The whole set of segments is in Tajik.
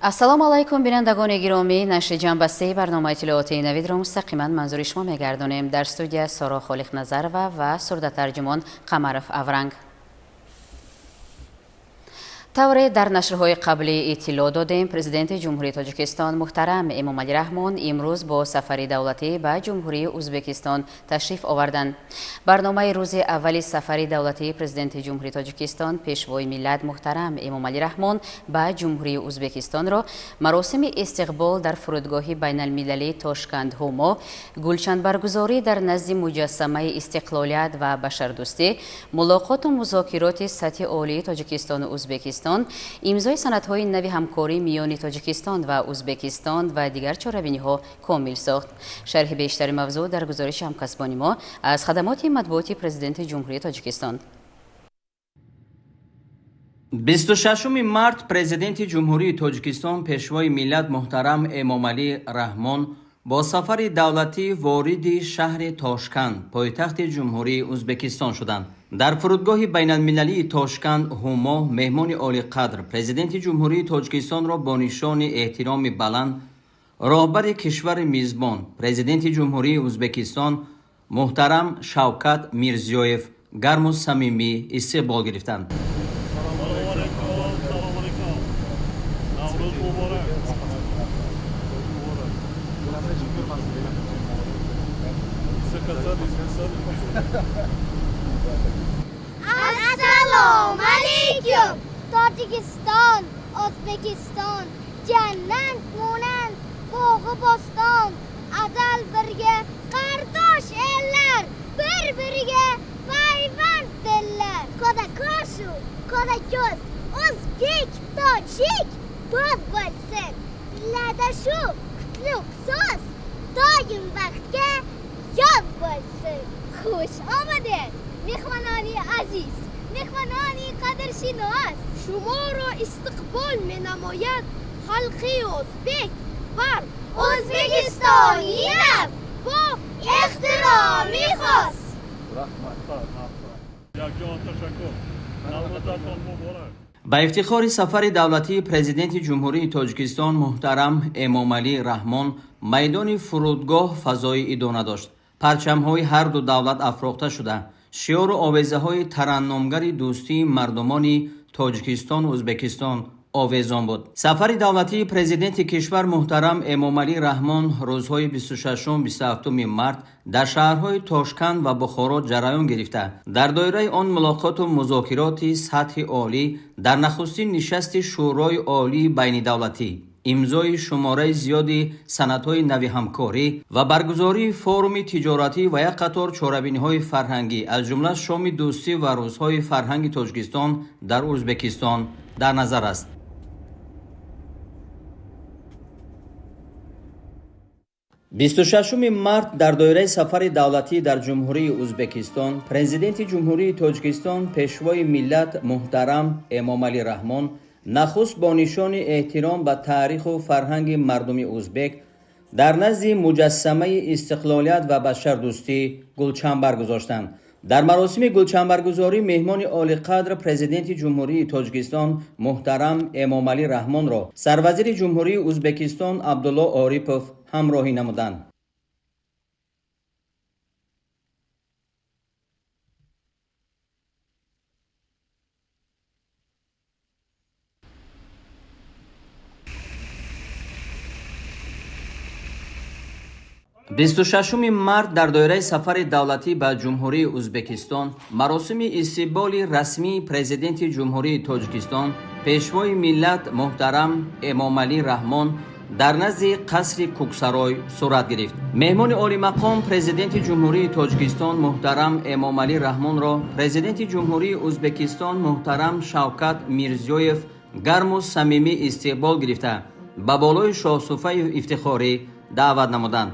ассалому алайкум бинандагони гиромӣ, нашри ҷанбастаи барномаи иттилоотии навидро мустақиман манзури шумо мегардонем. Дар студия Соро Холиқназарова ва сурдатарҷумон Қамаров Авранг. тавре дар нашрҳои қаблӣ иттилоъ додем, президенти ҷумҳурии Тоҷикистон муҳтарам Эмомалӣ Раҳмон имрӯз бо сафари давлатӣ ба ҷумҳурии Узбекистон ташриф оварданд. барномаи рӯзи аввали сафари давлатии президенти ҷумҳурии Тоҷикистон пешвои миллат муҳтарам Эмомалӣ Раҳмон ба ҷумҳурии Узбекистонро маросими истиқбол дар фурудгоҳи байналмилалии Тошканд ҳумо, гулчандбаргузорӣ дар назди муҷассамаи истиқлолият ва башардӯстӣ, мулоқоту музокироти сатҳи олии Тоҷикистону Узбекистон, имзои санадҳои нави ҳамкорӣ миёни Тоҷикистон ва Узбекистон ва дигар чорабиниҳо комил сохт. шарҳи бештари мавзӯъ дар гузориши ҳамкасбони мо аз хадамоти матбуоти президенти ҷумҳурии Тоҷикистон. 26 март президенти ҷумҳурии Тоҷикистон пешвои миллат муҳтарам Эмомалӣ Раҳмон бо сафари давлатӣ вориди шаҳри Тошканд, пойтахти ҷумҳурии Узбекистон шуданд. дар фурудгоҳи байналмилалии Тошканд ҳумо меҳмони олиқадр президенти ҷумҳурии Тоҷикистонро бо нишони эҳтироми баланд роҳбари кишвари мизбон президенти ҷумҳурии Узбекистон муҳтарам Шавкат Мирзиёев гарму самимӣ истиқбол гирифтанд. Assalomu alaykum. Tojikiston, O'zbekiston, jannat monand, bog'i boston, azal birga qardosh ellar, bir-biriga payvand dillar. Koda koshu, koda ko'z, o'zbek, tojik, bo'z bo'lsin. Dillarda shu qutlug' so'z, doim vaqtga yod bo'lsin. Xush omaded, mehmononi aziz, mehmononi qadrshinos. Shumoro istiqbol menamoyad xalqi o'zbek va o'zbekistoniylar bu ehtiromi xos. ба ифтихори сафари давлатии президенти ҷумҳурии Тоҷикистон муҳтарам Эмомалӣ Раҳмон майдони фурудгоҳ фазои идона дошт. парчамҳои ҳарду давлат афрохта шуда, шиёру овезаҳои тараннумгари дӯстии мардумони Тоҷикистону Узбекистон овезон буд. сафари давлатии президенти кишвар муҳтарам Эмомалӣ Раҳмон рӯзҳои 26-27 март дар шаҳрҳои Тошканд ва Бухоро ҷараён гирифта, дар доираи он мулоқоту музокироти сатҳи олӣ дар нахустин нишасти шӯрои олии байнидавлатӣ, имзои шумораи зиёди санадҳои нави ҳамкорӣ ва баргузории форуми тиҷоратӣ ва як қатор чорабиниҳои фарҳангӣ аз ҷумла шоми дӯстӣ ва рӯзҳои фарҳанги Тоҷикистон дар Узбекистон дар назар аст. 26 март дар доираи сафари давлатӣ дар ҷумҳурии Узбекистон президенти ҷумҳурии Тоҷикистон пешвои миллат муҳтарам Эмомалӣ Раҳмон нахуст бо нишони эҳтиром ба таъриху фарҳанги мардуми узбек дар назди муҷассамаи истиқлолият ва башардӯстӣ гулчанбар гузоштанд. дар маросими гулчанбаргузорӣ меҳмони олиқадр президенти ҷумҳурии Тоҷикистон муҳтарам Эмомалӣ Раҳмонро сарвазири ҷумҳурии Узбекистон Абдулло Орипов ҳамроҳӣ намуданд. بیست و ششم март дар доираи сафари давлатӣ ба ҷумҳурии Узбекистон маросими истиқболи расмии президенти ҷумҳурии Тоҷикистон пешвои миллат муҳтарам Эмомалӣ Раҳмон дар назди қасри Кӯксарой сурат гирифт. меҳмони олимақом президенти ҷумҳурии Тоҷикистон муҳтарам Эмомалӣ Раҳмонро президенти ҷумҳурии Узбекистон муҳтарам Шавкат Мирзиёев гарму самимӣ истиқбол гирифта ба болои шоҳсуфаи ифтихорӣ даъват намуданд.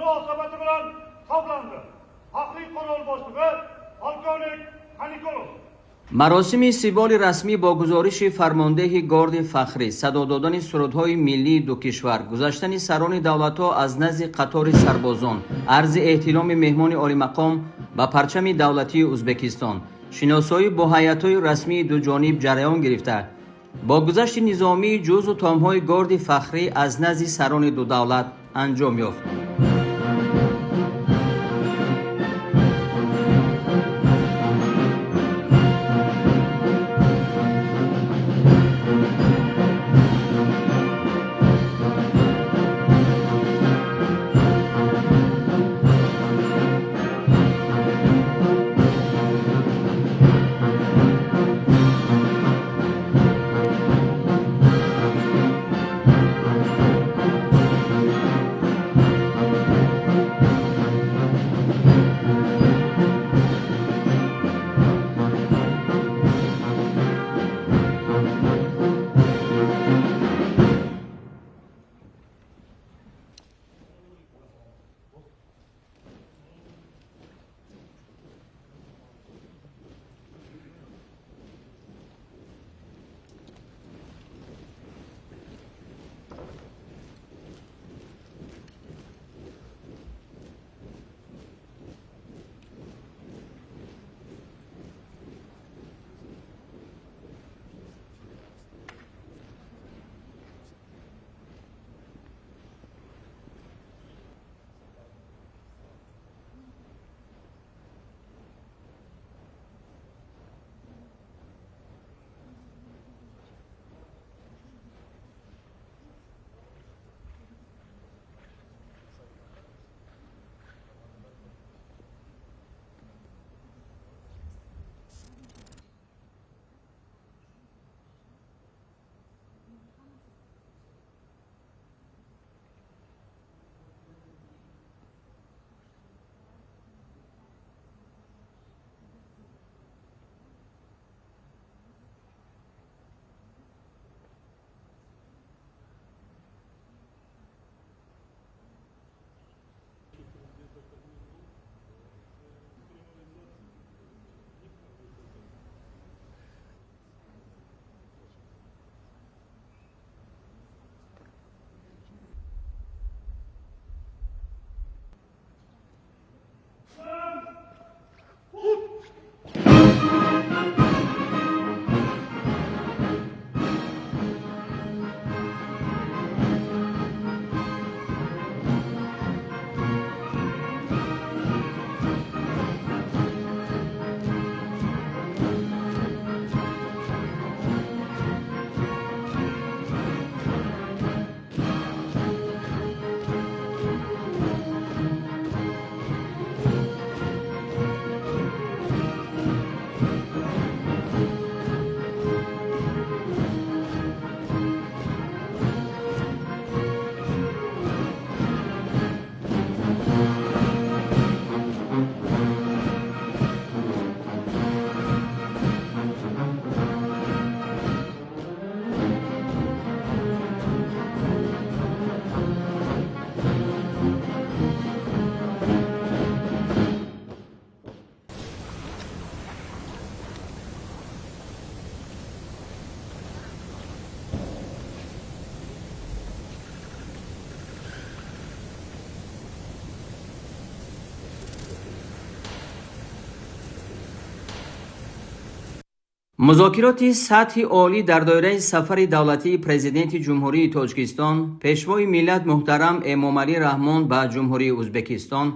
munosabati bilan to'plandi. Haqli qonun boshlig'i polkovnik Xanikolov. مراسم استقبال رسمی با گزارش فرمانده گارد فخری، صدا دادن سرودهای ملی دو کشور، گذشتن سران دولت‌ها از نزد قطار سربازان، عرض احترام مهمان عالی مقام به پرچم دولتی ازبکستان، شناسایی با هیئت‌های رسمی دو جانب جریان گرفته. با گذشت نظامی جز و تام‌های گارد فخری از نزد سران دو دولت انجام یافت. مذاکرات سطح عالی در دایره سفر دولتی پرزیدنت جمهوری تاجیکستان پیشوای ملت محترم امامعلی رحمان به جمهوری ازبکستان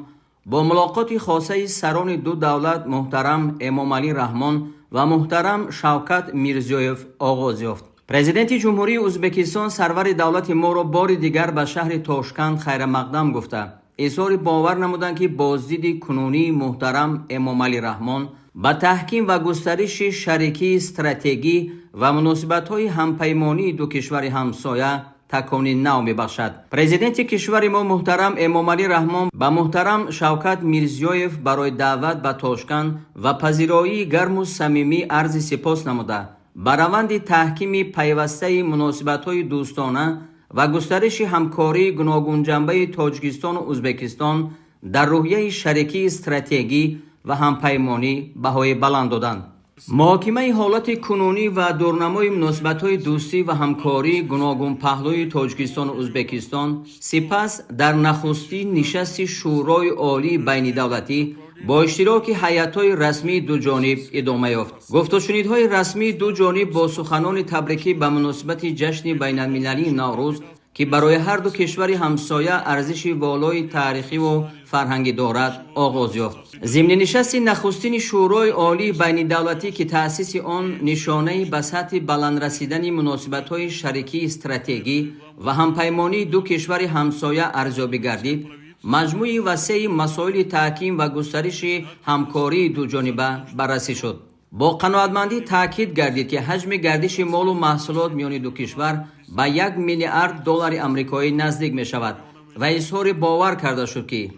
با ملاقات خاصه سران دو دولت محترم امامعلی رحمان و محترم شوکت میرزیویف آغاز یافت. پرزیدنت جمهوری ازبکستان سرور دولت ما را بار دیگر به شهر تاشکند خیر مقدم گفته اظهار باور نمودند که بازدید کنونی محترم امامعلی رحمان با تحکیم و گسترش شریکی استراتژی و مناسبت‌های همپیمانی دو کشور همسایه تکانی نو می‌بخشد. پرزیدنت کشور ما محترم امامعلی رحمان با محترم شوکت میرزیویف برای دعوت به تاشکند و پذیرایی گرم و صمیمی عرض سپاس نموده. بر روند تحکیم پیوسته مناسبت‌های دوستانه و گسترش همکاری گوناگونجنبه تاجیکستان و ازبکستان در روحیه شریکی استراتژی و همپیمانی بهای بلند دادند. محاکمه حالت کنونی و دورنمای مناسبت‌های دوستی و همکاری گوناگون پهلوی تاجیکستان و ازبکستان سپس در نخستین نشست شورای عالی بین دولتی با اشتراک هیئت‌های رسمی دو جانب ادامه یافت. گفت و شنیدهای رسمی دو جانب با سخنان تبریکی به مناسبت جشن بین‌المللی نوروز که برای هر دو کشور همسایه ارزش والای تاریخی و فرهنگی دارد آغاز یافت. ضمن نشست نخستین شورای عالی بین دولتی که تأسیس آن نشانه به سطح بلند رسیدن مناسبت‌های شریکی استراتژی و همپیمانی دو کشور همسایه ارزیابی گردید، مجموعی وسیع مسائل تحکیم و گسترش همکاری دو جانبه بررسی شد. با قناعتمندی تاکید گردید که حجم گردش مال و محصولات میان دو کشور به 1 میلیارد دلار آمریکایی نزدیک می شود و اظهار باور کرده شد که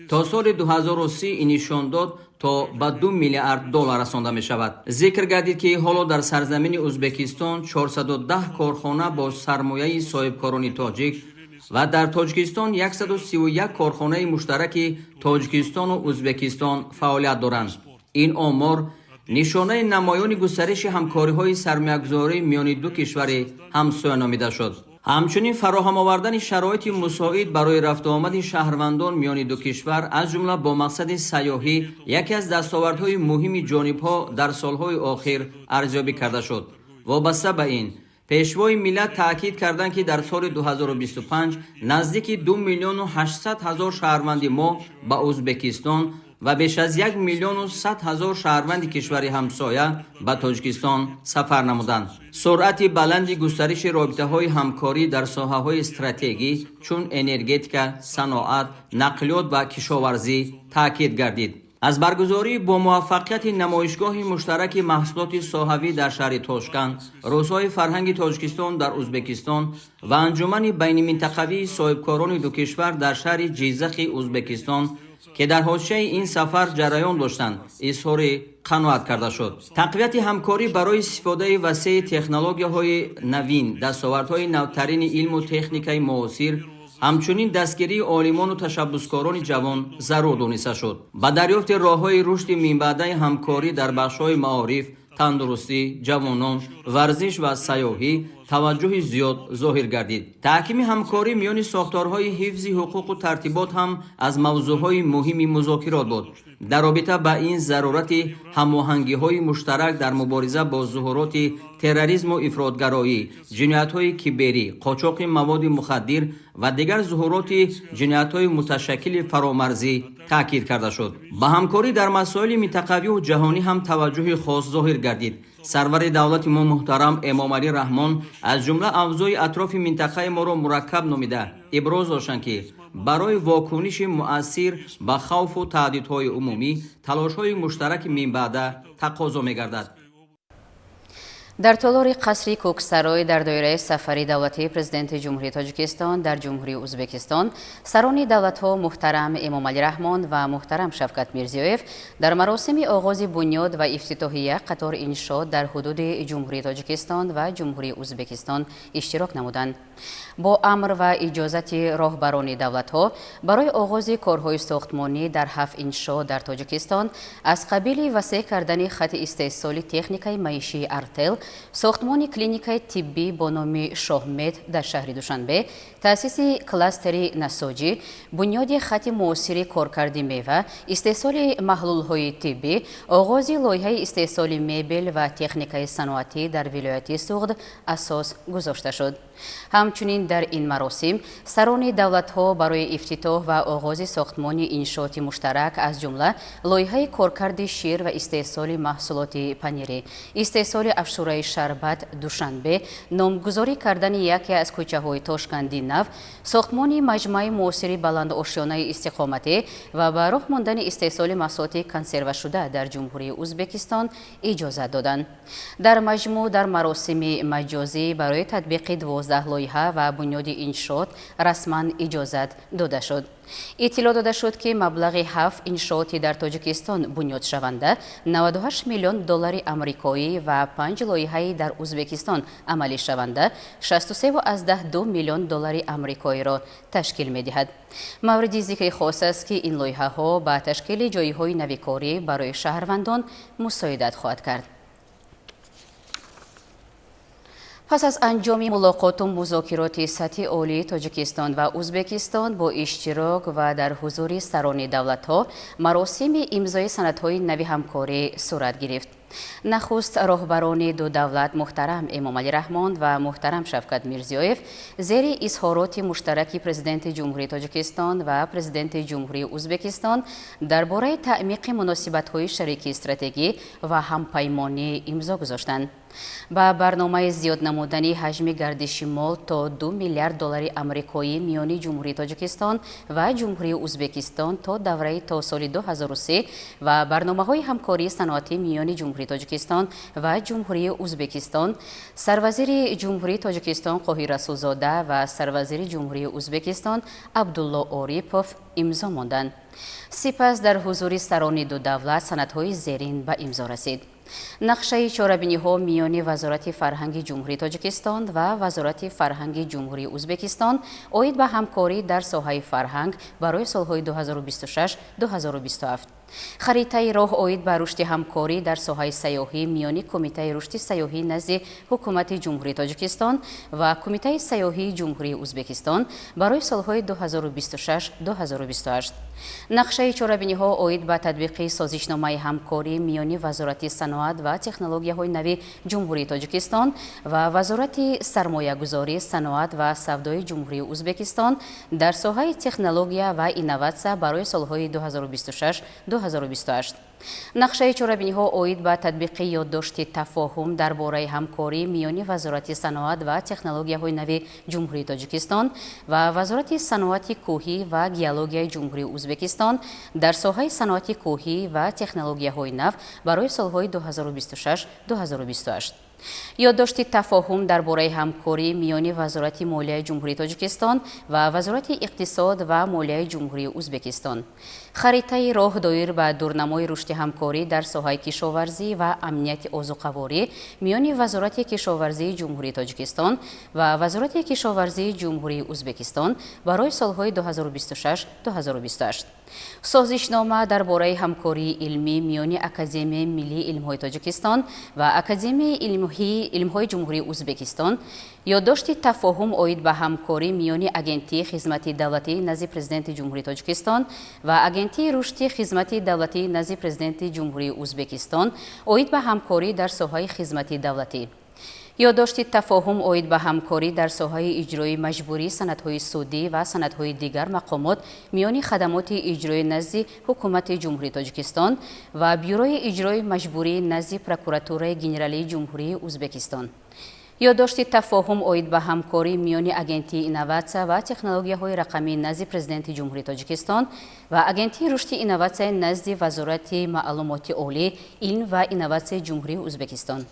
تا سال 2030 این نشان داد تا به 2 میلیارد دلار رسانده می شود. ذکر گردید که حالا در سرزمین ازبکستان 410 کارخانه با سرمایه صاحبکاران تاجیک و در تاجیکستان 131 کارخانه مشترک تاجیکستان و ازبکستان فعالیت دارند. این آمار نشانه نمایان گسترش همکاری‌های سرمایه‌گذاری میان دو کشور همسایه نامیده شد. همچنین فراهم آوردن شرایط مساعد برای رفت و آمد شهروندان میان دو کشور از جمله با مقصد سیاحی یکی از دستاوردهای مهم جانب‌ها در سالهای اخیر ارزیابی کرده شد. وابسته به این پیشوای ملت تاکید کردند که در سال 2025 نزدیک 2,800,000 شهروند ما به ازبکستان و بیش از 1,100,000 شهروند کشور همسایه به تاجیکستان سفر نمودند. سرعت بلند گسترش رابطه‌های همکاری در ساحه‌های استراتژی چون انرژتیک، صنعت، نقلیات و کشاورزی تاکید گردید. از برگزاری با موفقیت نمایشگاه مشترک محصولات ساحوی در شهر تاشکند، روزهای فرهنگ تاجیکستان در ازبکستان و انجمن بین منطقوی صاحبکاران دو کشور در شهر جیزخ ازبکستان که در حاشیه این سفر جریان داشتند اظهار قناعت کرده شد. تقویت همکاری برای استفاده وسیع تکنولوژی‌های نوین، دستاوردهای نوترین علم و تکنیک معاصر، همچنین دستگیری عالمان و تشبثکاران جوان ضرور دانسته شد. با دریافت راه‌های رشد منبعی همکاری در بخش‌های معارف، تندرستی، جوانان، ورزش و سیاحی توجه زیاد ظاهر گردید. تحکیم همکاری میان ساختارهای حفظ حقوق و ترتیبات هم از موضوعهای مهم مذاکرات بود. در رابطه با این ضرورت هماهنگی‌های مشترک در مبارزه با ظهورات تروریسم و افراطگرایی، جنایت‌های کیبری، قاچاق مواد مخدر و دیگر ظهورات جنایت‌های متشکل فرامرزی تاکید کرده شد. با همکاری در مسائل منطقوی و جهانی هم توجه خاص ظاهر گردید. سرور دولت ما محترم امام علی رحمان از جمله اوضاع اطراف منطقه ما را مرکب نامیده ابراز داشتند که برای واکنش مؤثر به خوف و تهدیدهای عمومی تلاش‌های مشترک منبعد تقاضا می‌گردد. در تالار قصری کوکسرای در دایره سفری دولتی پرزیدنت جمهوری تاجیکستان در جمهوری ازبکستان سران دولت‌ها محترم امام علی رحمان و محترم شفقت میرزیویف در مراسم آغاز بنیاد و افتتاحیه قطار انشاء در حدود جمهوری تاجیکستان و جمهوری ازبکستان اشتراک نمودند. با امر و اجازت راهبران دولت‌ها برای آغاز کارهای ساختمانی در 7 انشاء در تاجیکستان از قبیل وسیع کردن خط استحصال تکنیکای معیشی ارتل، ساختمان کلینیکای طبی با نام شاهمت در شهر دوشنبه، تأسیس کلاستری نساجی، بنیاد خط معاصر کارکرد میوه، استحصال محلول‌های طبی، آغاز لایحه استحصال مبل و تکنیکای صنعتی در ولایت سوغد اساس گذاشته شد. همچنین در این مراسم سران دولت‌ها برای افتتاح و آغاز ساختمان انشاءات مشترک از جمله لایحه کارکرد شیر و استحصال محصولات پنیری، استحصال افشوره شربت دوشنبه، نامگذاری کردن یکی از کوچه‌های تاشکندی نو، ساختمان مجمع معاصر بلند آشیانه استقامتی و به راه ماندن استحصال محصولات کنسرو شده در جمهوری ازبکستان اجازه دادند. در مجموع در مراسم مجازی برای تطبیق 12 لایحه و بنیاد انشاءات رسما اجازت داده شد. اطلاع داده شد که مبلغ 7 انشاءاتی در تاجیکستان بنیاد شونده 98 میلیون دلار آمریکایی و 5 لایحه‌ای در ازبکستان عملی شونده 63.2 میلیون دلار آمریکایی را تشکیل می‌دهد. مورد ذکر خاص است که این لایحه‌ها با تشکیل جای‌های نویکاری برای شهروندان مساعدت خواهد کرد. پس از انجام ملاقات و مذاکرات سطح عالی تاجیکستان و ازبکستان با اشتراک و در حضور سران دولت‌ها مراسم امضای سندهای نوی همکاری صورت گرفت. نخست راهبران دو دولت محترم امامعلی رحمان و محترم شفقت میرزیویف زیر اظهارات مشترک پرزیدنت جمهوری تاجیکستان و پرزیدنت جمهوری ازبکستان درباره تعمیق مناسبت‌های شریک استراتژی و همپیمانی امضا گذاشتند. با برنامه زیاد نمودن حجم گردش مال تا 2 میلیارد دلار آمریکایی میان جمهوری تاجیکستان و جمهوری ازبکستان تا دوره تا سال 2003 و برنامه‌های همکاری صنعتی میان جمهوری تاجیکستان و جمهوری ازبکستان، سروزیر جمهوری تاجیکستان قاهی رسولزاده و سروزیر جمهوری ازبکستان عبدالله آریپوف امضا ماندند. سپس در حضور سران دو دولت سندهای زیرین به امضا رسید. نقشه چاره‌بینی‌ها میان وزارت فرهنگ جمهوری تاجیکستان و وزارت فرهنگ جمهوری ازبکستان عاید به همکاری در ساحه فرهنگ برای سالهای 2026-2027. خریطه راه عاید به رشد همکاری در ساحه سیاحی میان کمیته رشد سیاحی نزد حکومت جمهوری تاجیکستان و کمیته سیاحی جمهوری ازبکستان برای سالهای 2026-2028. نقشه چاره‌بینی‌ها عاید به تطبیق سازشنامه همکاری میان وزارت صنعت و تکنولوژی‌های نوین جمهوری تاجیکستان و وزارت سرمایه‌گذاری، صنعت و سودای جمهوری ازبکستان در ساحه تکنولوژی و اینواسیون برای سالهای 2026-2028. نقشه چاره‌بینی‌ها عاید به تطبیق یادداشت تفاهم درباره همکاری میان وزارت صنعت و تکنولوژی‌های نوین جمهوری تاجیکستان و وزارت صنعت کوهی و گیولوژی جمهوری ازبکستان در ساحه صنعت کوهی و تکنولوژی‌های نو برای سالهای 2026-2028. یادداشت تفاهم درباره همکاری میان وزارت مالیه جمهوری تاجیکستان و وزارت اقتصاد و مالیه جمهوری ازبکستان. خریطه راه دایر به دورنمای رشد همکاری در ساحه کشاورزی و امنیت آذوقه‌واری میان وزارت کشاورزی جمهوری تاجیکستان و وزارت کشاورزی جمهوری ازبکستان برای سالهای 2026-2028. سازشنامه درباره همکاری علمی میان اکادمی ملی علم‌های تاجیکستان و اکادمی علم‌های جمهوری ازبکستان. یادداشت تفاهم عاید به همکاری میان اگنتی خدمات دولتی نزد پرزیدنت جمهوری تاجیکستان و اگنتی رشد خدمات دولتی نزد پرزیدنت جمهوری ازبکستان عاید به همکاری در ساحه خدمات دولتی. یادداشت تفاهم عاید به همکاری در ساحه اجرای مجبوری سندهای سودی و سندهای دیگر مقامات میان خدمات اجرای نزد حکومت جمهوری تاجیکستان و بیروی اجرای مجبوری نزد پروکراتور گنرالی جمهوری ازبکستان. یادداشت تفاهم عاید به همکاری میان اگنتی اینواسیون و تکنولوژی‌های رقمی نزد پرزیدنت جمهوری تاجیکستان و اگنتی رشد اینواسیون نزد وزارت معلومات عالی، علم و اینواسیون جمهوری ازبکستان.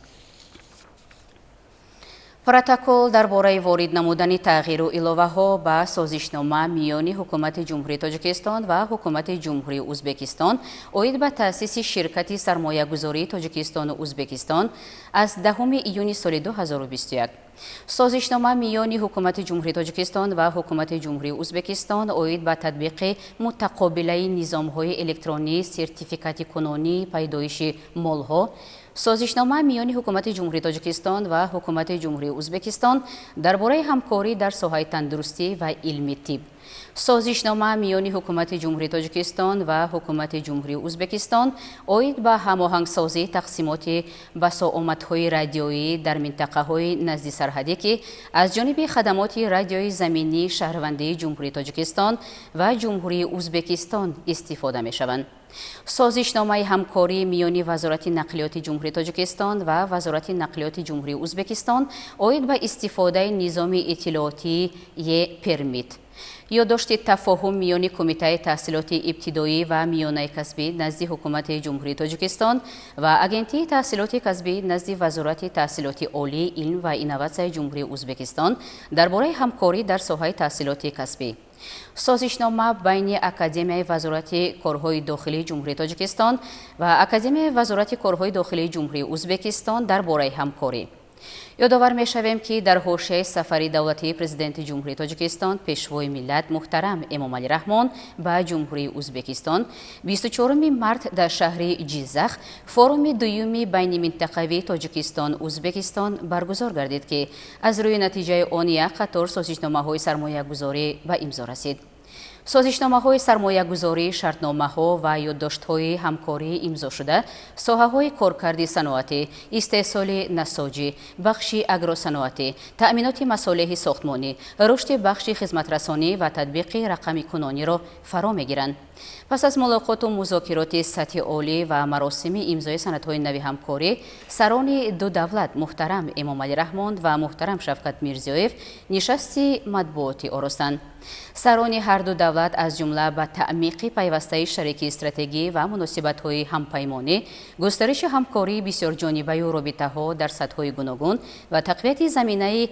پروتکل درباره وارد نمودن تغییر و الоваҳо به سازشنامه میان حکومت جمهوری تاجیکستان و حکومت جمهوری ازبکستان عاید به تأسیس شرکت سرمایه‌گذاری تاجیکستان و ازبکستان از 10 ایون سال 2021. سازشنامه میان حکومت جمهوری تاجیکستان و حکومت جمهوری ازبکستان عاید به تطبیق متقابله نظام‌های الکترونی سرتیفیکات کنونی پیدایش مال‌ها. سازشنامه میان حکومت جمهوری تاجیکستان و حکومت جمهوری ازبکستان درباره همکاری در ساحه تندرستی و علم طب. سازشنامه میان حکومت جمهوری تاجیکستان و حکومت جمهوری ازبکستان عاید به هماهنگسازی تقسیمات بساط‌های رادیویی در منطقه‌های نزد سرحدی که از جانب خدمات رادیویی زمینی شهروندی جمهوری تاجیکستان و جمهوری ازبکستان استفاده می‌شوند. سازشنامه همکاری میان وزارت نقلیات جمهوری تاجیکستان و وزارت نقلیات جمهوری ازبکستان عاید به استفاده نظام اطلاعاتی پرمیت. یادداشت تفاهم میان کمیته تحصیلات ابتدایی و میانه کسبی نزد حکومت جمهوری تاجیکستان و اگنتی تحصیلات کسبی نزد وزارت تحصیلات عالی، علم و اینواسیون جمهوری ازبکستان درباره همکاری در ساحه تحصیلات کسبی. созишнома байни Академияи Вазорати Корҳои Дохилии Ҷумҳурии Тоҷикистон ва Академияи Вазорати Корҳои Дохилии Ҷумҳурии Узбекистон дар бораи ҳамкорӣ. ёдовар мешавем ки дар ҳошияи сафари давлатии президенти Ҷумҳурии Тоҷикистон пешвои миллат муҳтарам Эмомалӣ Раҳмон ба Ҷумҳурии Узбекистон 24 март дар шаҳри Ҷиззах форуми дуюми байниминтақавии Тоҷикистон-Узбекистон баргузор гардид ки аз рӯи натиҷаи он як қатор созишномаҳои сармоягузорӣ ба имзо расид. созишномаҳои сармоягузорӣ, шартномаҳо ва ёддоштҳои ҳамкорӣ имзошуда соҳаҳои коркарди саноатӣ, истеҳсоли насоҷӣ, бахши агросаноатӣ, таъминоти масолеҳи сохтмонӣ, рушди бахши хизматрасонӣ ва татбиқи рақами кунониро фаро мегиранд. пас аз мулоқоту музокироти сатҳи олӣ ва маросими имзои санадҳои нави ҳамкорӣ, сарони ду давлат муҳтарам Эмомалӣ Раҳмон ва муҳтарам Шавкат Мирзиёев нишасти матбуотӣ оростанд. сарони ҳар ду давлат аз ҷумла ба таъмиқи пайвастаи шарикӣ стратегӣ ва муносибатҳои ҳампаймонӣ, густариши ҳамкории бисёрҷонибаю робитаҳо дар сатҳҳои гуногун ва тақвияти заминаи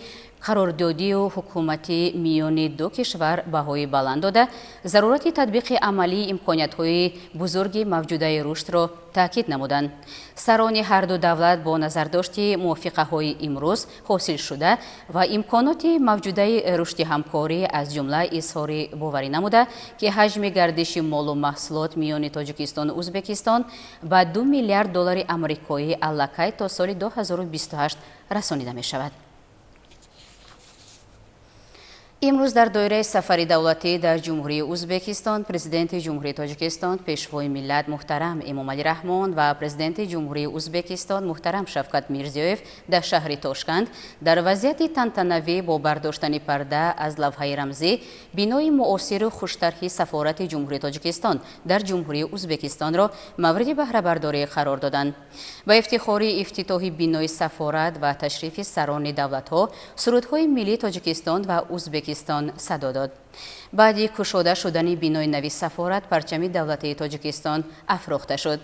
қарордодию ҳукуматӣ миёни ду кишвар баҳои баланд дода, зарурати татбиқи амалии имкониятҳои бузурги мавҷудаи рушдро таъкид намуданд. сарони ҳар ду давлат бо назардошти мувофиқаҳои имрӯз ҳосилшуда ва имконоти мавҷудаи рушди ҳамкорӣ аз ҷумла изҳори боварӣ намуда, ки ҳаҷми гардиши молу маҳсулот миёни Тоҷикистону Узбекистон ба $2 миллиард амрикоӣ аллакай то соли 2028 расонида мешавад. имрӯз дар доираи сафари давлатӣ дар Ҷумҳурии Узбекистон президенти Ҷумҳурии Тоҷикистон пешвои миллат муҳтарам Эмомалӣ Раҳмон ва президенти Ҷумҳурии Узбекистон муҳтарам Шавкат Мирзиёев дар шаҳри Тошканд дар вазъияти тантанавӣ бо бардоштани парда аз лавҳаи рамзӣ бинои муосиру хуштарҳи сафорати Ҷумҳурии Тоҷикистон дар Ҷумҳурии Узбекистонро мавриди баҳрабардорӣ қарор доданд. ба ифтихори ифтитоҳи бинои сафорат ва ташрифи сарони давлатҳо сурудҳои миллии Тоҷикистон ва Узбекистон садо дод. баъди кушода шудани бинои нави сафорат парчами давлатии Тоҷикистон афрохта шуд.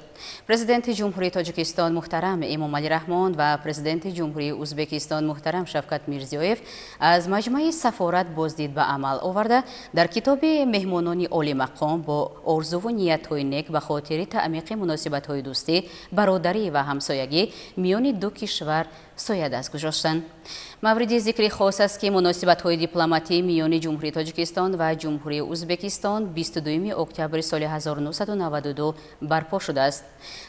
президенти Ҷумҳурии Тоҷикистон муҳтарам Эмомалӣ Раҳмон ва президенти Ҷумҳурии Узбекистон муҳтарам Шавкат Мирзиёев аз маҷмаи сафорат боздид ба амал оварда дар китоби меҳмонони олимақом бо орзуву ниятҳои нек ба хотири таъмиқи муносибатҳои дӯстӣ, бародарӣ ва ҳамсоягӣ миёни ду кишвар соядаст гузоштанд. мавриди зикри хос аст ки муносибатҳои дипломатӣ миёни Ҷумҳурии Тоҷикистон ва Ҷумҳурии Узбекистон 22 октябри соли 1992 барпо шудааст.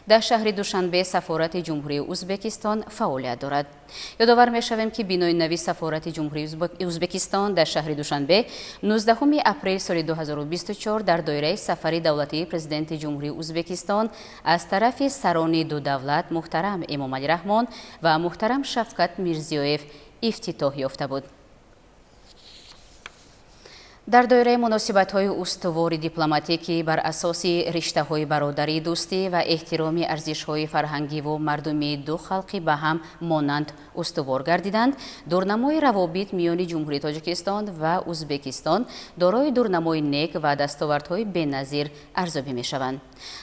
дар шаҳри Душанбе сафорати Ҷумҳурии Узбекистон фаъолият дорад. ёдовар мешавем ки бинои нави сафорати Ҷумҳурии Узбекистон дар шаҳри Душанбе 19 апрел соли 2024 дар доираи сафари давлатии президенти Ҷумҳурии Узбекистон аз тарафи сарони ду давлат муҳтарам Эмомалӣ Раҳмон ва муҳтарам Шавкат Мирзиёев ифтитоҳ ёфта буд. дар доираи муносибатҳои устувори дипломатикӣ бар асоси риштаҳои бародарӣ, дӯстӣ ва эҳтироми арзишҳои фарҳангиву мардумии ду халқи ба ҳам монанд устувор гардиданд, дурнамои равобит миёни Ҷумҳурии Тоҷикистон ва Узбекистон дорои дурнамои нек ва дастовардҳои беназир арзёбӣ мешаванд.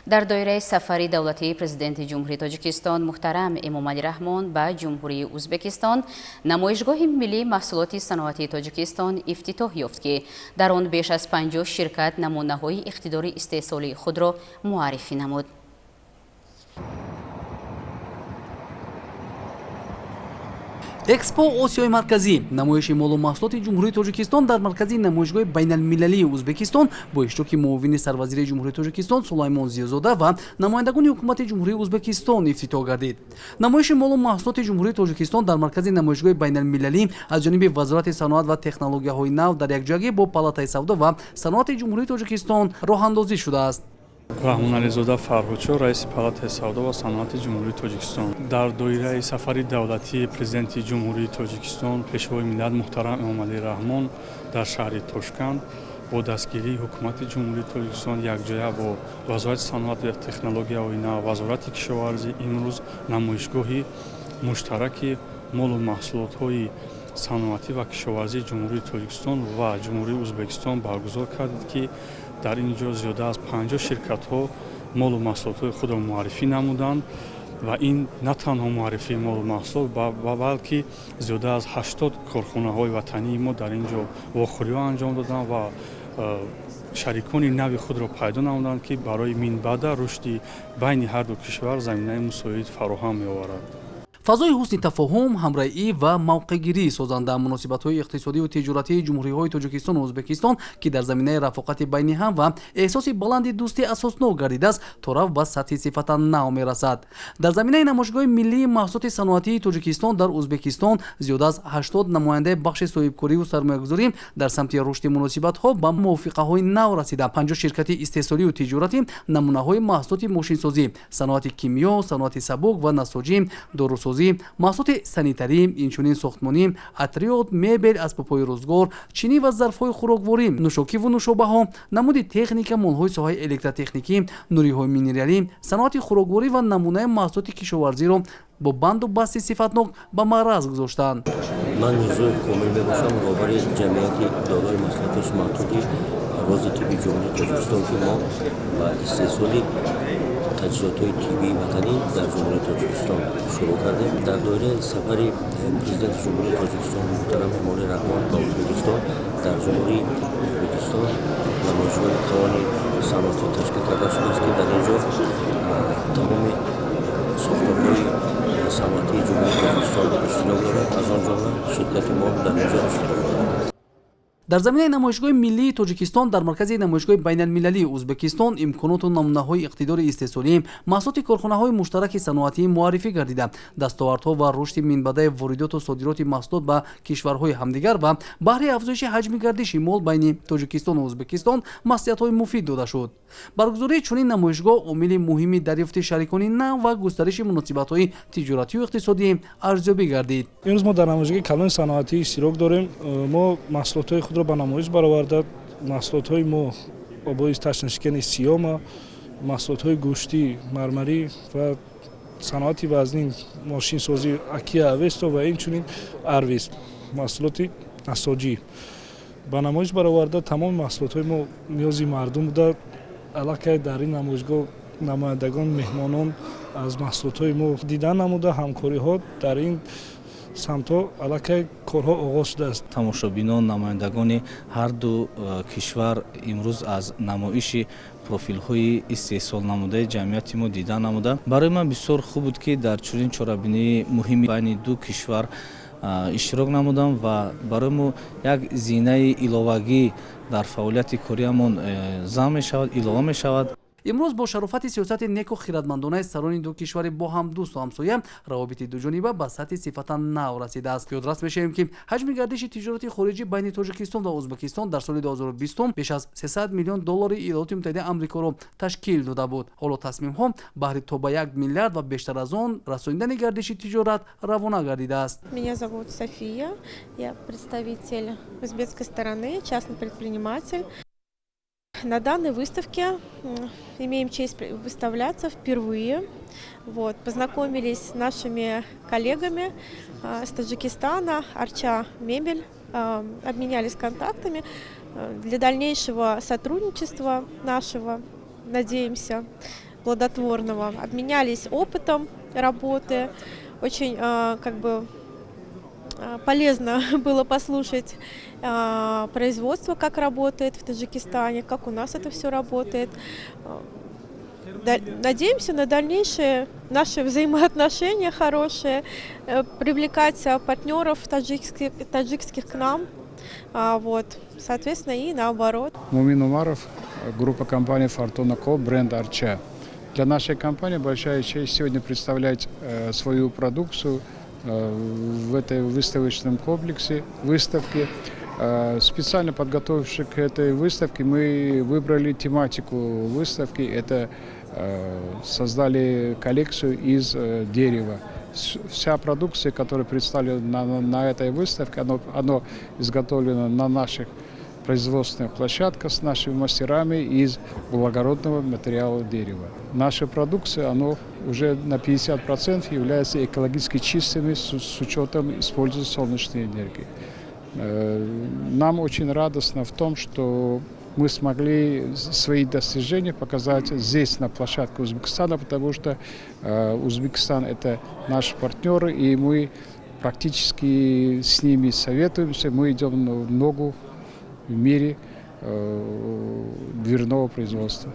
дар доираи сафари давлатии президенти Ҷумҳурии Тоҷикистон муҳтарам Эмомалӣ Раҳмон ба Ҷумҳурии Узбекистон намоишгоҳи миллии маҳсулоти саноатии Тоҷикистон ифтитоҳ ёфт, ки дар он беш аз 50 ширкат намунаҳои иқтидори истеҳсолии худро муаррифӣ намуд. экспо осиёи марказӣ намоиши молу маҳсулоти ҷумҳурии Тоҷикистон дар маркази намоишгоҳи байналмилалии Узбекистон бо иштироки муовини сарвазири ҷумҳурии Тоҷикистон Сулаймон Зиёзода ва намояндагони ҳукумати ҷумҳурии Узбекистон ифтитоҳ гардид. намоиши молу маҳсулоти ҷумҳурии Тоҷикистон дар маркази намоишгоҳи байналмилалӣ аз ҷониби Вазорати саноат ва технологияҳои нав дар якҷоягӣ бо палатаи савдо ва саноати ҷумҳурии Тоҷикистон роҳандозӣ шудааст. Раҳмон Ализода Фарҳудчо, раиси палатаи савдо ва саноати ҷумҳурии Тоҷикистон. дар доираи сафари давлатии президенти ҷумҳурии Тоҷикистон пешвои миллат муҳтарам Эмомалӣ Раҳмон дар шаҳри Тошканд бо дастгирии ҳукумати ҷумҳурии Тоҷикистон якҷоя бо Вазорати саноат ва технологияҳои нав, Вазорати кишоварзӣ имрӯз намоишгоҳи муштараки молу маҳсулотҳои саноатӣ ва кишоварзии ҷумҳурии Тоҷикистон ва ҷумҳурии Узбекистон баргузор кардид, ки дар ин ҷо зиёда аз 50 ширкатҳо молу маҳсулотҳои худро муаррифӣ намуданд ва ин на танҳо муаррифии молу маҳсулот, балки зиёда аз 80 корхонаҳои ватании мо дар ин ҷо вохӯриҳо анҷом доданд ва шарикони нави худро пайдо намуданд ки барои минбаъда рушди байни ҳарду кишвар заминаи мусоид фароҳам меоварад. фазои ҳусни тафоҳум, ҳамроҳӣ ва мавқеъгирии созанда муносибатҳои иқтисодию тиҷоратии ҷумҳуриҳои Тоҷикистону Ӯзбекистон ки дар заминаи рафоқати байни ҳам ва эҳсоси баланди дӯстӣ асоснок гардидааст, то рафт ба сатҳи сифата нав мерасад. Дар заминаи намоишгоҳи миллии маҳсулоти саноатии Тоҷикистон дар Ӯзбекистон зиёда аз 80 намояндаи бахши соҳибкориву сармоягузорӣ дар самти рушди муносибатҳо ба мувофиқаҳои нав расида. 50 ширкати истеҳсолию тиҷорати намунаҳои маҳсулоти мошинсозӣ, саноати кимиё, саноати сабук ва насоҷӣ, дорусозӣ, маҳсулоти санитарӣ, инчунин сохтмонӣ, атриёд, мебел, асбобҳои рӯзгор, чинӣ ва зарфҳои хӯрокворӣ, нӯшокиву нӯшобаҳо, намуди техника, молҳои соҳаи электротехникӣ, нуриҳои минералӣ, саноати хӯрокворӣ ва намунаи маҳсулоти кишоварзиро бо банду басти сифатнок ба маъраз гузоштанд. ман мирзоев комил мебошам, роҳбари ҷамъияти дорои маслиҳатҳои маҳдуди рози тибби ҷумҳурии Тоҷикистон ки мо ба истеҳсоли таҷҳизотҳои тиббии ватанӣ дар ҷумҳурии Тоҷикистон шурӯъ кардем. Дар доираи сафари президенти ҷумҳурии Тоҷикистон муҳтарам Эмомалӣ Раҳмон ба Ӯзбекистон дар ҷумҳурии Ӯзбекистон намоишгоҳи калони санъатӣ ташкил карда шудааст ки дар инҷо тамоми сохторҳои санъатии ҷумҳурии Тоҷикистон иштирок дорад. Аз он ҷумла ширкати мо дар инҷо иштирок дорад. дар заминаи намоишгоҳи миллии Тоҷикистон дар маркази намоишгоҳи байналмилалии Ӯзбекистон имконоту намунаҳои иқтидори истеҳсолӣ, маҳсулоти корхонаҳои муштараки саноатӣ муаррифӣ гардида, дастовардҳо ва рушди минбаъдаи воридоту содироти маҳсулот ба кишварҳои ҳамдигар ва баҳри афзоиши ҳаҷми гардиши мол байни Тоҷикистону Ӯзбекистон маслиҳатҳои муфид дода шуд. баргузории чунин намоишгоҳ омили муҳими дарёфти шарикони нав ва густариши муносибатҳои тиҷоратию иқтисодӣ арзёбӣ гардид. имрӯз мо дар намоишгоҳи калони саноатӣ иштирок дорем. мо маҳсулотҳои худро ба намоиш бароварда маҳсулотҳои мо обои ташнашикани сиёма, маҳсулотҳои гӯшти мармарӣ ва саноати вазнин, мошинсозӣ акия авесто ва инчунин арвис, маҳсулоти насоҷӣ ба намоиш бароварда тамоми маҳсулотҳои мо ниёзи мардум буда. аллакай дар ин намоишгоҳ намояндагон меҳмонон аз маҳсулотҳои мо дидан намуда ҳамкориҳо дар ин самтҳо аллакай корҳо оғоз шудааст. тамошобинон намояндагони ҳарду кишвар имрӯз аз намоиши профилҳои истеҳсол намудаи ҷамъияти мо дидан намуда. барои ман бисёр хуб буд ки дар чунин чорабинии муҳими байни ду кишвар иштирок намудам ва барои мо як зинаи иловагӣ дар фаъолияти кориамон замъ мешавад, илова мешавад. имрӯз бо шарофати сиёсати неку хиратмандонаи сарони ду кишвари бо ҳам дӯсту ҳамсоя равобити дуҷониба ба сатҳи сифата нав расидааст. ёдрас мешавем ки ҳаҷми гардиши тиҷорати хориҷӣ байни Тоҷикистон ва Ӯзбекистон дар соли 2020 беш аз $300 миллион Иёлоти Муттаҳидаи Амрикоро ташкил дода буд. ҳоло тасмимҳо баҳри то ба 1 миллиард ва бештар аз он расонидани гардиши тиҷорат равона гардидааст. Меня зовут София, я представитель узбекской стороны, частный предприниматель. На данной выставке имеем честь выставляться впервые. Познакомились с нашими коллегами с Таджикистана, Арча Мебель, обменялись контактами для дальнейшего сотрудничества нашего, надеемся, плодотворного. Обменялись опытом работы. Очень полезно было послушать производство, как работает в Таджикистане, как у нас это все работает. Надеемся на дальнейшие наши взаимоотношения хорошие, привлекать партнеров таджикских к нам, соответственно, и наоборот. Мумин Умаров, группа компаний «Фортуна Ко», бренд «Арча». Для нашей компании большая честь сегодня представлять свою продукцию в этой выставочном комплексе, выставке. Специально подготовившись к этой выставке, мы выбрали тематику выставки. Это создали коллекцию из дерева. Вся продукция, которая представлена на этой выставке, она изготовлена на наших производственных площадках с нашими мастерами из благородного материала дерева. Наша продукция, она уже на 50% является экологически чистыми с учетом использования солнечной энергии. Нам очень радостно в том, что мы смогли свои достижения показать здесь, на площадке Узбекистана, потому что Узбекистан – это наши партнеры, и мы практически с ними советуемся, мы идем в ногу в мире дверного производства.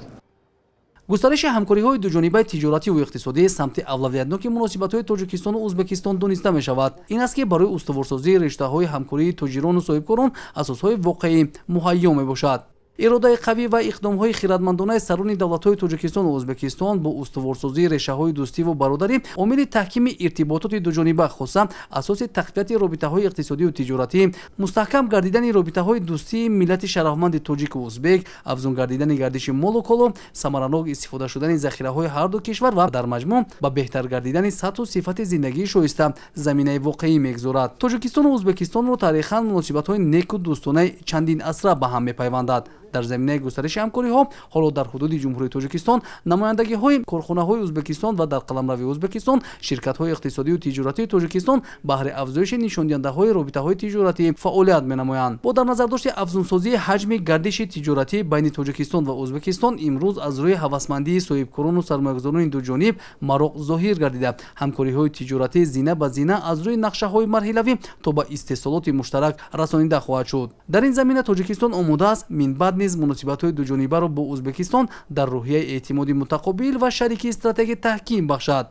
густариши ҳамкориҳои дуҷонибаи тиҷоративу иқтисодӣ самти авлавиятноки муносибатҳои тоҷикистону ӯзбекистон дониста мешавад. ин аст ки барои устуворсозии рештаҳои ҳамкории тоҷирону соҳибкорон асосҳои воқеӣ муҳайё мебошад. иродаи қавӣ ва иқдомҳои хиратмандонаи сарони давлатҳои тоҷикистону ӯзбекистон бо устуворсозии решаҳои дӯстиву бародарӣ омили таҳкими иртибототи дуҷониба хоса асоси тақвияти робитаҳои иқтисодию тиҷоратӣ, мустаҳкам гардидани робитаҳои дӯстии миллати шарафманди тоҷику ӯзбек, афзун гардидани гардиши молу коло, самаранок истифода шудани захираҳои ҳарду кишвар ва дар маҷмӯъ ба беҳтар гардидани сатҳу сифати зиндагии шоиста заминаи воқеӣ мегузорад. тоҷикистону ӯзбекистонро таърихан муносибатҳои неку дӯстонаи чандин асра ба ҳам мепайвандад. дар заминаи густариши ҳамкориҳо ҳоло дар ҳудуди ҷумҳурии тоҷикистон намояндагиҳои корхонаҳои ӯзбекистон ва дар қаламрави ӯзбекистон ширкатҳои иқтисодию тиҷоратии тоҷикистон баҳри афзоиши нишондиҳандаҳои робитаҳои тиҷоратӣ фаъолият менамоянд. бо дар назардошти афзунсозии ҳаҷми гардиши тиҷоратӣ байни тоҷикистон ва ӯзбекистон имрӯз аз рӯи ҳавасмандии соҳибкорону сармоягузорони дуҷониб мароғ зоҳир гардида ҳамкориҳои тиҷоратӣ зина ба зина аз рӯи нақшаҳои марҳилавӣ то ба истеҳсолоти муштарак расонида хоҳад шуд. дар ин замина тоҷикистон омодааст минбаъд низ муносибатҳои дуҷонибаро бо ӯзбекистон дар роҳияи эътимоди мутақобил ва шарикии стратегӣ таҳким бахшад.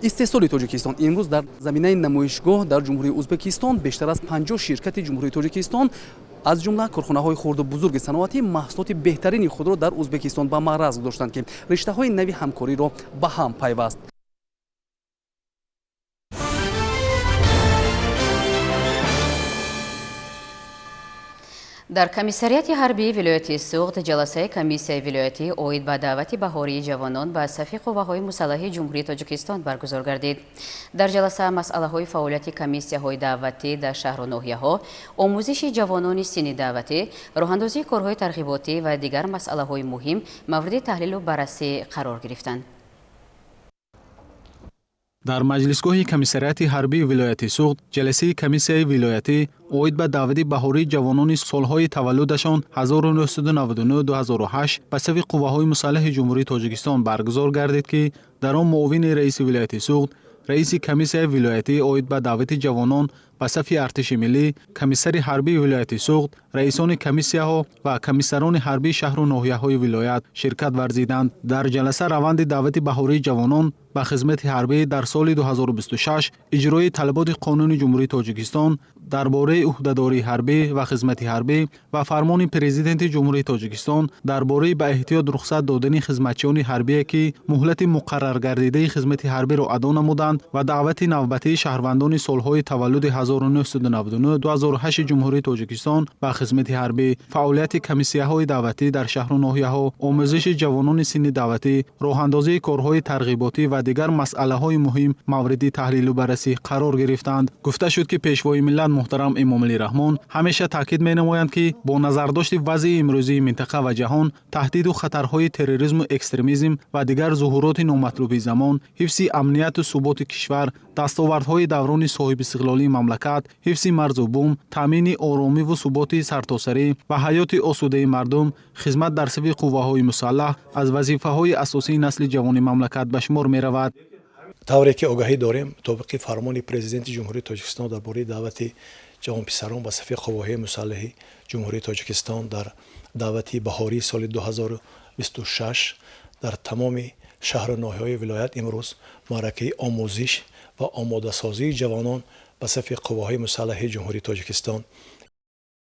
истеҳсоли тоҷикистон имрӯз дар заминаи намоишгоҳ дар ҷумҳурии ӯзбекистон бештар аз 50 ширкати ҷумҳурии тоҷикистон аз ҷумла корхонаҳои хурду бузурги саноатӣ маҳсулоти беҳтарини худро дар ӯзбекистон ба маъраз гузоштанд, ки риштаҳои нави ҳамкориро ба ҳам пайваст. дар комиссарияти ҳарбии вилояти суғд ҷаласаи комиссияи вилоятӣ оид ба даъвати баҳории ҷавонон ба сафи қувваҳои мусаллаҳи ҷумҳурии тоҷикистон баргузор гардид. дар ҷаласа масъалаҳои фаъолияти комиссияҳои даъватӣ дар шаҳру ноҳияҳо, омӯзиши ҷавонони синни даъватӣ, роҳандозии корҳои тарғиботӣ ва дигар масъалаҳои муҳим мавриди таҳлилу баррасӣ қарор гирифтанд. дар маҷлисгоҳи комиссарияти ҳарбии вилояти суғд ҷаласаи комиссияи вилоятӣ оид ба даъвати баҳории ҷавонони солҳои таваллудашон 1999-2008 ба сафи қувваҳои мусаллаҳи ҷумҳурии тоҷикистон баргузор гардид, ки дар он муовини раиси вилояти суғд, раиси комиссияи вилоятӣ оид ба даъвати ҷавонон ба сафи артиши миллӣ, комиссари ҳарбии вилояти суғд, раисони комиссияҳо ва комиссарони ҳарбии шаҳру ноҳияҳои вилоят ширкат варзиданд. дар ҷаласа раванди даъвати баҳории ҷавонон ба хизмати ҳарбӣ дар соли 2026, иҷрои талаботи қонуни ҷумҳурии тоҷикистон дар бораи уҳдадории ҳарбӣ ва хизмати ҳарбӣ ва фармони президенти ҷумҳурии тоҷикистон дар бораи ба эҳтиёт рухсат додани хизматчиёни ҳарбие, ки муҳлати муқарраргардидаи хизмати ҳарбиро адо намуданд ва даъвати навбатии шаҳрвандони солҳои таваллуди 1999-2008 ҷумҳурии тоҷикистон ба хизмати ҳарбӣ, фаъолияти комиссияҳои даъватӣ дар шаҳру ноҳияҳо, омӯзиши ҷавонони синни даъватӣ, роҳандозии корҳои тарғиботӣ ва дигар масъалаҳои муҳим мавриди таҳлилу баррасӣ қарор гирифтанд. гуфта шуд, ки пешвои миллат муҳтарам Эмомалӣ Раҳмон ҳамеша таъкид менамоянд, ки бо назардошти вазъи имрӯзии минтақа ва ҷаҳон, таҳдиду хатарҳои терроризму экстремизм ва дигар зуҳуроти номатлуби замон, ҳифзи амнияту суботи кишвар, дастовардҳои даврони соҳибистиқлолии мамлакат, ҳифзи марзу бум, таъмини оромиву суботи сартосарӣ ва ҳаёти осудаи мардум, хизмат дар сафи қувваҳои мусаллаҳ аз вазифаҳои асосии насли ҷавони мамлакат ба шумор меравад. тавре ки огаҳӣ дорем, тобиқи фармони президенти ҷумҳурии тоҷикистон дар бораи даъвати ҷавонписарон ба сафи қувваҳои мусаллаҳи ҷумҳурии тоҷикистон дар даъвати баҳории соли 2026 дар тамоми шаҳру ноҳияҳои вилоят имрӯз маъракаи омӯзиш ва омодасозии ҷавонон ба сафи қувваҳои мусаллаҳи ҷумҳурии тоҷикистон